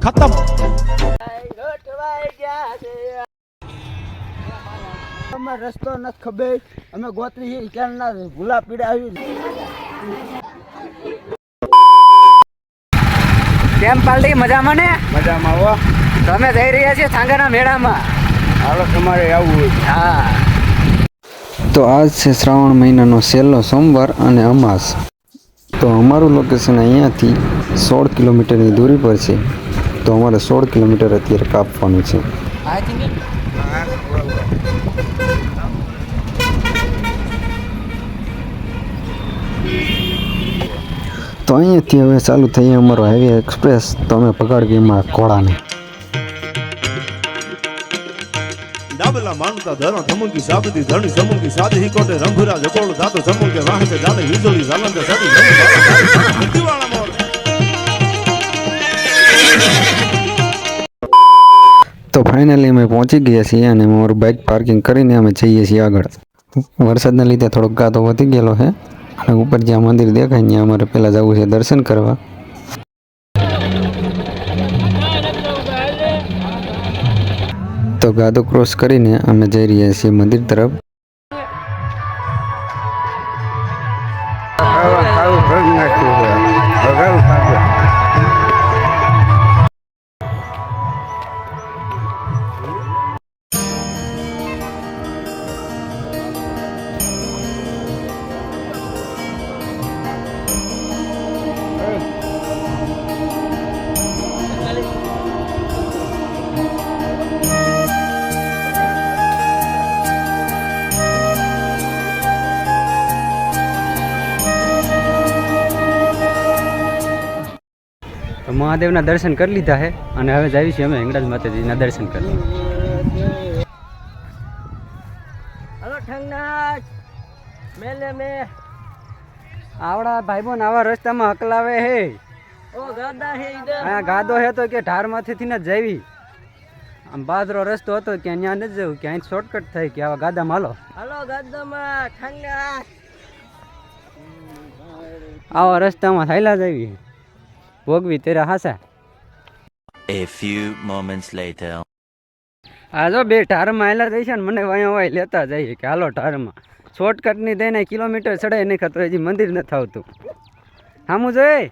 खत्म। અમે રસ્તો નથી ખબર, અમે ગોત્રી ક્યાં ભૂલા પીડા આવી. કેમ પાલટી મજામાં ને? મજામાં હો. તમે જઈ રહ્યા છીએ સાંગાના મેળામાં. હાલો તમારે આવવું હોય. હા. તો આજ છે શ્રાવણ મહિનાનો છેલ્લો સોમવાર અને અમાસ. તો અમારું લોકેશન અહીંયાથી 16 કિલોમીટરની દૂરી પર છે. તો અમારે 16 કિલોમીટર અત્યારે કાપવાનું છે. તો અહીંયાથી હવે ચાલુ થઈએ અમારો હાઈવે એક્સપ્રેસ. તો અમે પકડવી એમાં ઘોડાને. डाबला मानता धरा धमुकी साबती धनी समूकी साधी ही कोटे रंभुरा जकोल दातो समूके वाह से जाने विजुली जालंद साधी दिवाला मोर. તો ફાઇનલી અમે પહોંચી ગયા છીએ અને અમારું બાઇક પાર્કિંગ કરીને અમે જઈએ છીએ આગળ. વરસાદના લીધે થોડોક ગાતો વધી ગયેલો છે અને ઉપર જ્યાં મંદિર દેખાય ત્યાં અમારે પહેલાં જવું છે દર્શન કરવા. તો ગાદો ક્રોસ કરીને અમે જઈ રહ્યા છીએ મંદિર તરફ. મહાદેવના દર્શન કરી લીધા છે અને હવે જઈએ છીએ અમે હિંગળાજ માતાજીના દર્શન કરવા. હલો ઠંગનાથ મેલે મે આવડા ભાઈબોન આવા રસ્તામાં હકલાવે હે. ઓ ગાદા હે ઈધર આ ગાદો હે તો કે ઢારમાંથી થી ન જવી. આમ બાદરો રસ્તો હતો કે અહીંયા ન જવું કે અહીં શોર્ટકટ થાય કે આવા ગાદામાં હાલો. હલો ગાદામાં ઠંગનાથ આવા રસ્તામાં થયેલા જવી ભોગવી તેરા હાસા. A few moments later. આ જો બે ઢારમાં હેલા થઈ છે ને મને વાય લેતા જઈએ કે હાલો ઢારમાં શોર્ટકટની દઈને કિલોમીટર ચડાઈ નહીં ખાતો હજી મંદિર નથી આવતું. સામું જોઈ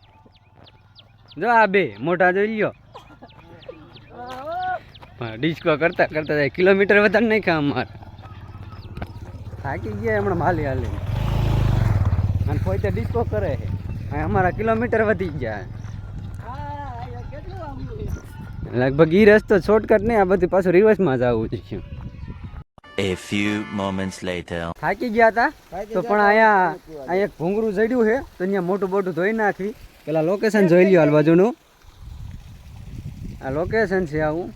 જો આ બે મોટા જોઈ લ્યો. ડિસ્કો કરતા કરતા જાય કિલોમીટર વધારે નહીં ખા અમારે થાકી ગયા હમણાં માલી હાલી અને પોતે ડિસ્કો કરે છે અમારા કિલોમીટર વધી ગયા. લગભગ ઈ રસ્તો શોર્ટકટ નહીં આ બધું પાછું રિવર્સમાં જ આવવું છે. A few moments later. થાકી ગયા હતા તો પણ અહીંયા એક ભૂંગરું જડ્યું છે તો અહીંયા મોટું બોટું ધોઈ નાખવી. પેલા લોકેશન જોઈ લ્યો હાલ બાજુનું. આ લોકેશન છે આવું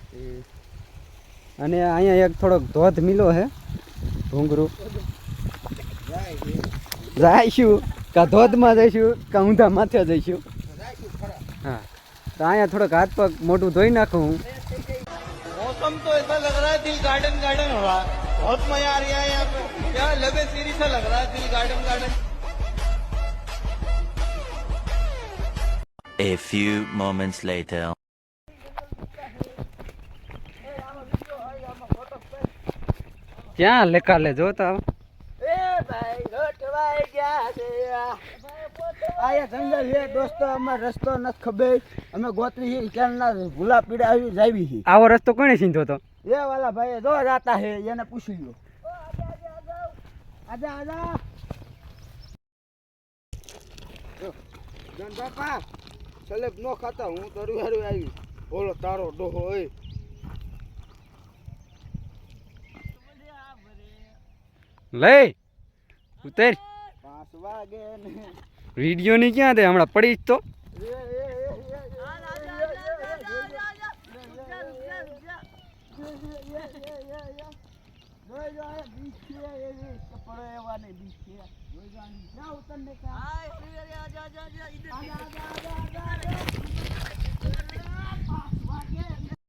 અને અહીંયા એક થોડોક ધોધ મિલો છે ભૂંગરું. જઈશું કાં ધોધમાં જઈશું કાં ઊંધા માથે જઈશું. હા तो आया थोड़ा हाथ पग मोटू धोई नाखू. मौसम तो ऐसा लग रहा है दिल गार्डन गार्डन हो रहा है. बहुत मजा आ रहा है यहाँ पे. क्या लगे सीरीज सा लग रहा है दिल garden garden. A few moments later. क्या लेका ले जोता એ ભાઈ લોટવાઈ ગયા છે. આયા જંગલ છે દોસ્તો, અમે રસ્તો નથી ખબર, અમે ગોત્રી ક્યાં ભૂલા પીડા આવી જાવી છે. આવો રસ્તો કોને સીધો તો એ વાલા ભાઈ જો જાતા હે એને પૂછી લો. આજા આજા જન બાપા સલેબ નો ખાતા હું તો રૂહારું આવી. બોલો તારો ડોહો હોય લે ઉતર 5 વાગે ને वीडियो नहीं क्या थे हमारा पड़ी तो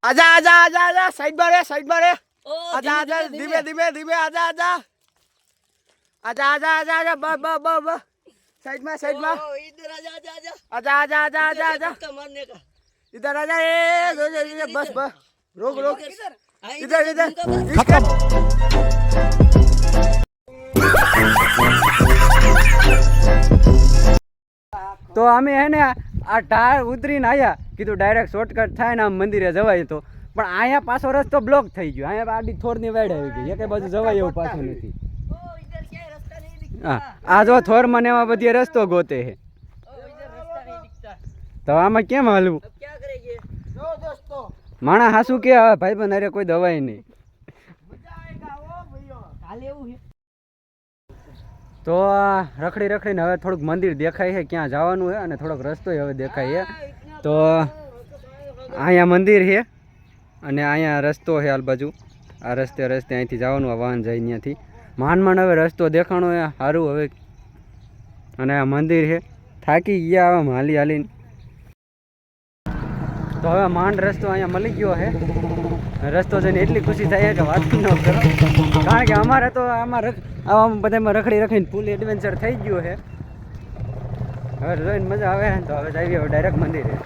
आजा आजा आजा आजा साइड में रे आजा आजा धीमे धीमे धीमे आजा आजा आजा आजा आजा आजा ब साइड में इधर आजा आजा आजा आजा आजा आजा आजा आजा मारने का इधर आ जा ए बस बस रोक रोक इधर इधर खत्म તો અમે હે ને આ ઢાળ ઉતરીને આવ્યા કીધું ડાયરેક્ટ શોર્ટકટ થાય ને આમ મંદિરે જવાય તો પણ અહીંયા પાછો રસ્તો બ્લોક થઈ ગયો અહીંયા આડી થોરની વાડ આવી ગઈ એકે બાજુ જવાય એવું પાછું નથી હા આ જો થોરમાં ને એમાં બધી રસ્તો ગોતે છે તો આમાં કેમ હાલવું जो दोस्तों માણા હાસુ કે હવે ભાઈ બંધ અરે કોઈ દવાઈ નહીં मजा आएगा ओ भैया काले એવું है તો રખડી રખડીને હવે થોડુંક મંદિર દેખાય છે ક્યાં જવાનું છે અને થોડોક રસ્તો હવે દેખાય છે તો અહીંયા મંદિર છે અને અહીંયા રસ્તો છે આ બાજુ આ રસ્તે અહીંથી જવાનું આ વાહન જાય ત્યાંથી માંડ હવે રસ્તો દેખાણો છે સારું હવે અને આ મંદિર છે થાકી ગયા હવે હાલી હાલીને તો હવે માંડ રસ્તો અહીંયા મળી ગયો છે રસ્તો જોઈને એટલી ખુશી થાય કે વાત ન કરો કારણ કે અમારે તો આમાં બધામાં રખડી રખડીને ફૂલ એડવેન્ચર થઈ ગયું છે હવે જોઈને મજા આવે તો હવે જઈએ હવે ડાયરેક્ટ મંદિરે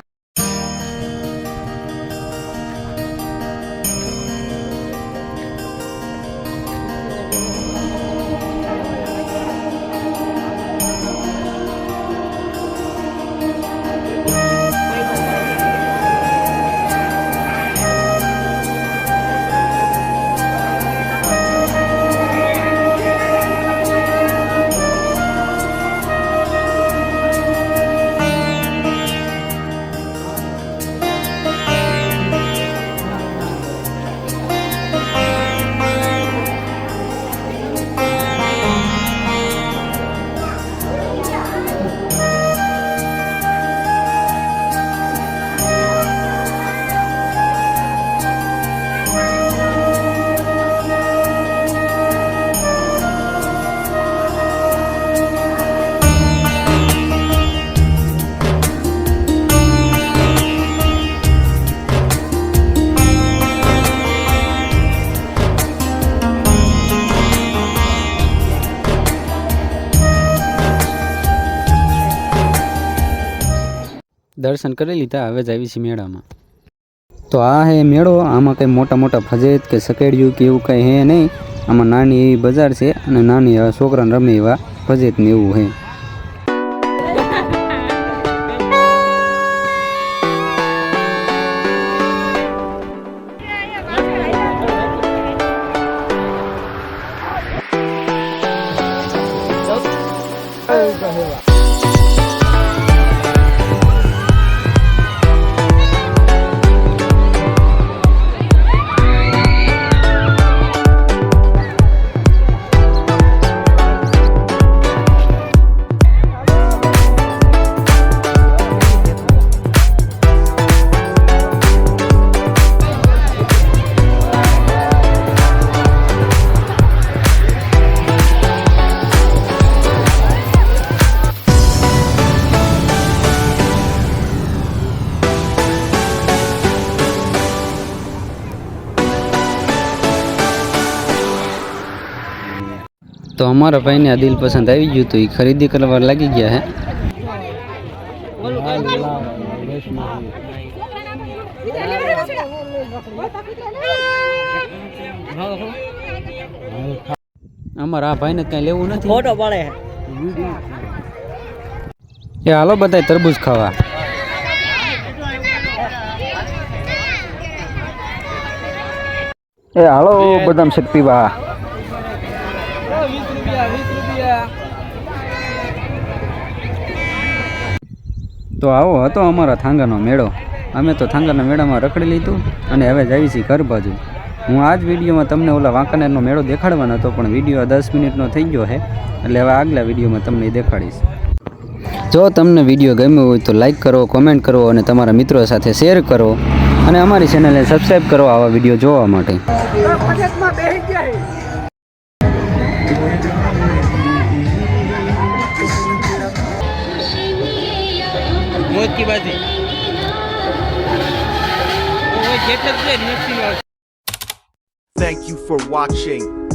દર્શન કરી લીધા હવે જ આવી છે મેળામાં તો આ હે મેળો આમાં કંઈ મોટા મોટા ફજેત કે સકેડિયું કે એવું કંઈ હે નહીં આમાં નાની એવી બજાર છે અને નાની છોકરાને રમે એવા ફજેત ને એવું હે તો અમારા ભાઈને આ દિલ પસંદ આવી ગયું તો એ ખરીદી કરવા લાગી ગયા હે અમારા આ ભાઈને કઈ લેવું નથી ફોટો પાડે એ હાલો બધાય તરબૂચ ખાવા એ હાલો બદામ શક્તિ બા તો આવો હતો અમારા થાંગાનો મેળો અમે તો થાંગાના મેળામાં રખડી લીધું અને હવે જઈએ છીએ ઘર બાજુ હું આ જ વિડીયોમાં તમને ઓલા વાંકાનેરનો મેળો દેખાડવાનો હતો પણ વિડીયો 10 મિનિટનો થઈ ગયો છે એટલે હવે આગલા વિડીયોમાં તમને દેખાડીશ જો તમને વિડીયો ગમ્યો હોય તો લાઈક કરો કોમેન્ટ કરો અને તમારા મિત્રો સાથે શેર કરો અને અમારી ચેનલને સબસ્ક્રાઈબ કરો આવા વિડીયો જોવા માટે मौत की बात है वो जेट से Thank you for watching.